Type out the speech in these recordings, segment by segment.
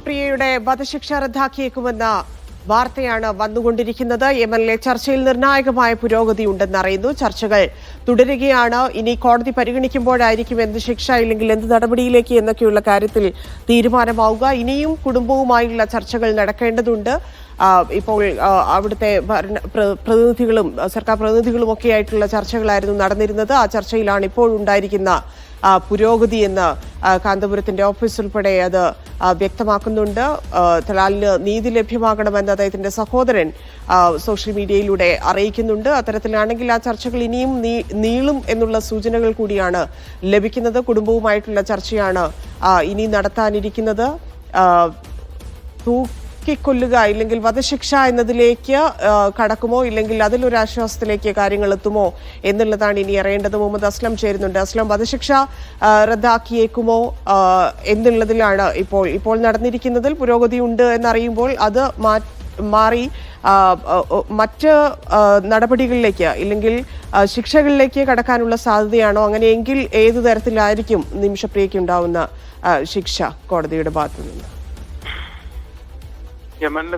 നിമിഷപ്രിയയുടെ വധശിക്ഷ റദ്ദാക്കിയേക്കുമെന്ന വാർത്തയാണ് വന്നുകൊണ്ടിരിക്കുന്നത്. യമനിലെ ചർച്ചയിൽ നിർണായകമായ പുരോഗതി ഉണ്ടെന്ന് അറിയുന്നു. ചർച്ചകൾ തുടരുകയാണ്. ഇനി കോടതി പരിഗണിക്കുമ്പോഴായിരിക്കും എന്ത് ശിക്ഷ ഇല്ലെങ്കിൽ എന്ത് നടപടിയിലേക്ക് എന്നൊക്കെയുള്ള കാര്യത്തിൽ തീരുമാനമാവുക. ഇനിയും കുടുംബവുമായുള്ള ചർച്ചകൾ നടക്കേണ്ടതുണ്ട്. ഇപ്പോൾ അവിടുത്തെ പ്രതിനിധികളും സർക്കാർ പ്രതിനിധികളും ഒക്കെ ആയിട്ടുള്ള ചർച്ചകളായിരുന്നു നടന്നിരുന്നത്. ആ ചർച്ചയിലാണ് ഇപ്പോൾ ഉണ്ടായിരിക്കുന്ന പുരോഗതി എന്ന് കാന്തപുരത്തിന്റെ ഓഫീസ് ഉൾപ്പെടെ അത് വ്യക്തമാക്കുന്നുണ്ട്. തലാലിന് നീതി ലഭ്യമാകണമെന്ന് അദ്ദേഹത്തിന്റെ സഹോദരൻ സോഷ്യൽ മീഡിയയിലൂടെ അറിയിക്കുന്നുണ്ട്. അത്തരത്തിലാണെങ്കിൽ ആ ചർച്ചകൾ ഇനിയും നീളും എന്നുള്ള സൂചനകൾ കൂടിയാണ് ലഭിക്കുന്നത്. കുടുംബവുമായിട്ടുള്ള ചർച്ചയാണ് ഇനി നടത്താനിരിക്കുന്നത്. കൊല്ലുക ഇല്ലെങ്കിൽ വധശിക്ഷ എന്നതിലേക്ക് കടക്കുമോ ഇല്ലെങ്കിൽ അതിലൊരു ആശ്വാസത്തിലേക്ക് കാര്യങ്ങൾ എത്തുമോ എന്നുള്ളതാണ് ഇനി അറിയേണ്ടത്. മുഹമ്മദ് അസ്ലം ചേരുന്നുണ്ട്. അസ്ലം, വധശിക്ഷ റദ്ദാക്കിയേക്കുമോ എന്നുള്ളതിലാണ് ഇപ്പോൾ നടന്നിരിക്കുന്നതിൽ പുരോഗതി ഉണ്ട് എന്നറിയുമ്പോൾ അത് മാറി മറ്റ് നടപടികളിലേക്ക് ഇല്ലെങ്കിൽ ശിക്ഷകളിലേക്ക് കടക്കാനുള്ള സാധ്യതയാണോ? അങ്ങനെയെങ്കിൽ ഏതു തരത്തിലായിരിക്കും നിമിഷപ്രിയയ്ക്ക് ഉണ്ടാവുന്ന ശിക്ഷ കോടതിയുടെ ഭാഗത്തു നിന്ന്? യമനിലെ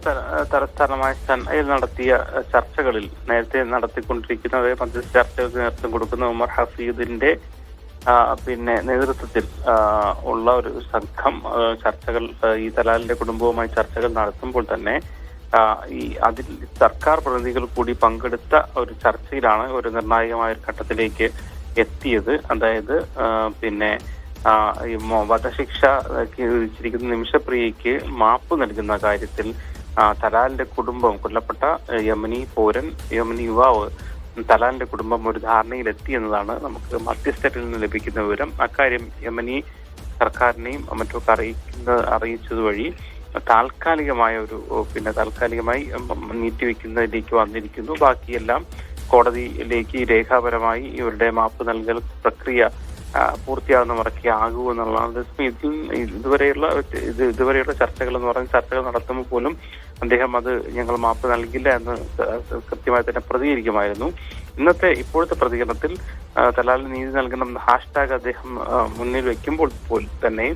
തലസ്ഥാനമായ സനയിൽ നടത്തിയ ചർച്ചകളിൽ നേരത്തെ നടത്തിക്കൊണ്ടിരിക്കുന്ന മധ്യസ്ഥ ചർച്ചകൾക്ക് നേതൃത്വം കൊടുക്കുന്ന ഉമർ ഹഫീദിന്റെ നേതൃത്വത്തിൽ ഉള്ള ഒരു സംഘം ചർച്ചകൾ ഈ തലാലിന്റെ കുടുംബവുമായി ചർച്ചകൾ നടത്തുമ്പോൾ തന്നെ അതിൽ സർക്കാർ പ്രതിനിധികൾ കൂടി പങ്കെടുത്ത ഒരു ചർച്ചയിലാണ് ഒരു നിർണായകമായ ഒരു ഘട്ടത്തിലേക്ക് എത്തിയത്. അതായത് വധശിക്ഷ വിധിച്ചിരിക്കുന്ന നിമിഷപ്രിയയ്ക്ക് മാപ്പ് നൽകുന്ന കാര്യത്തിൽ തലാലിന്റെ കുടുംബം, കൊല്ലപ്പെട്ട യമനി യുവാവ് തലാലിന്റെ കുടുംബം ഒരു ധാരണയിലെത്തി എന്നതാണ് നമുക്ക് മധ്യസ്ഥരിൽ നിന്ന് ലഭിക്കുന്ന വിവരം. അക്കാര്യം യമനി സർക്കാരിനെയും മറ്റൊക്കെ അറിയിച്ചതുവഴി താൽക്കാലികമായി നീട്ടിവെക്കുന്നതിലേക്ക് വന്നിരിക്കുന്നു. ബാക്കിയെല്ലാം കോടതിയിലേക്ക് രേഖാപരമായി ഇവരുടെ മാപ്പ് നൽകൽ പ്രക്രിയ പൂർത്തിയാകുന്ന മുറയ്ക്ക് ആകൂ എന്നുള്ളതാണ്. ഇതുവരെയുള്ള ചർച്ചകൾ എന്ന് പറഞ്ഞ ചർച്ചകൾ നടത്തുമ്പോൾ പോലും അദ്ദേഹം അത് ഞങ്ങൾ മാപ്പ് നൽകില്ല എന്ന് കൃത്യമായി തന്നെ പ്രതികരിക്കുമായിരുന്നു. ഇപ്പോഴത്തെ പ്രതികരണത്തിൽ തലാലിന് നീതി നൽകണം ഹാഷ്ടാഗ് അദ്ദേഹം മുന്നിൽ വെക്കുമ്പോൾ പോലും തന്നെ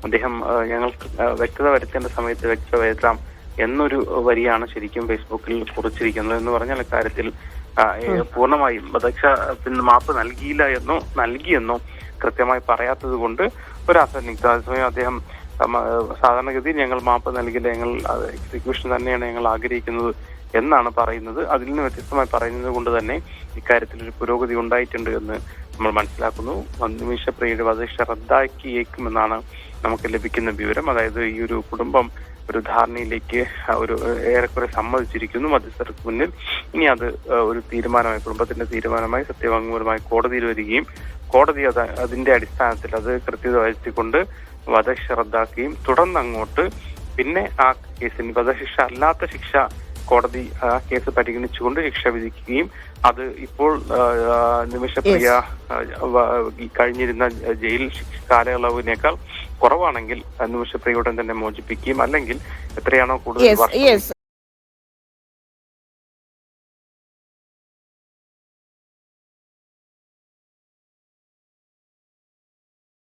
അദ്ദേഹം ഞങ്ങൾക്ക് വ്യക്തത വരുത്തേണ്ട സമയത്ത് വ്യക്തത വരുത്താം എന്നൊരു വരിയാണ് ശരിക്കും ഫേസ്ബുക്കിൽ കുറിച്ചിരിക്കുന്നത്. എന്ന് പറഞ്ഞാൽ ഇക്കാര്യത്തിൽ പൂർണ്ണമായും വധശിക്ഷ മാപ്പ് നൽകിയെന്നോ കൃത്യമായി പറയാത്തത് കൊണ്ട് ഒരു അസന്നിഗ്ധ. അതേസമയം അദ്ദേഹം സാധാരണഗതിയിൽ ഞങ്ങൾ മാപ്പ് നൽകില്ല, ഞങ്ങൾ എക്സിക്യൂഷൻ തന്നെയാണ് ഞങ്ങൾ ആഗ്രഹിക്കുന്നത് എന്നാണ് പറയുന്നത്. അതിൽ നിന്ന് വ്യത്യസ്തമായി പറയുന്നത് കൊണ്ട് തന്നെ ഇക്കാര്യത്തിൽ ഒരു പുരോഗതി ഉണ്ടായിട്ടുണ്ട് എന്ന് നമ്മൾ മനസ്സിലാക്കുന്നു. നിമിഷപ്രിയയുടെ വധശിക്ഷ റദ്ദാക്കിയേക്കുമെന്നാണ് നമുക്ക് ലഭിക്കുന്ന വിവരം. അതായത് ഈ ഒരു കുടുംബം ഒരു ധാരണയിലേക്ക് ഏറെക്കുറെ സമ്മതിച്ചിരിക്കുന്നു മധ്യസ്ഥർക്ക് മുന്നിൽ. ഇനി അത് ഒരു തീരുമാനമായി, കുടുംബത്തിന്റെ തീരുമാനമായി സത്യവാങ്മൂലമായി കോടതിയിൽ വരികയും കോടതി അതിന്റെ അടിസ്ഥാനത്തിൽ അത് കൃത്യത വരുത്തിക്കൊണ്ട് വധശിക്ഷ റദ്ദാക്കുകയും തുടർന്ന് അങ്ങോട്ട് പിന്നെ ആ കേസിന് വധശിക്ഷ അല്ലാത്ത ശിക്ഷ കോടതി ആ കേസ് പരിഗണിച്ചുകൊണ്ട് ശിക്ഷ വിധിക്കുകയും അത് ഇപ്പോൾ നിമിഷപ്രിയ കഴിഞ്ഞിരുന്ന ജയിൽ കാലയളവിനേക്കാൾ കുറവാണെങ്കിൽ നിമിഷപ്രിയയോടെ തന്നെ മോചിപ്പിക്കുകയും അല്ലെങ്കിൽ എത്രയാണോ കൂടുതൽ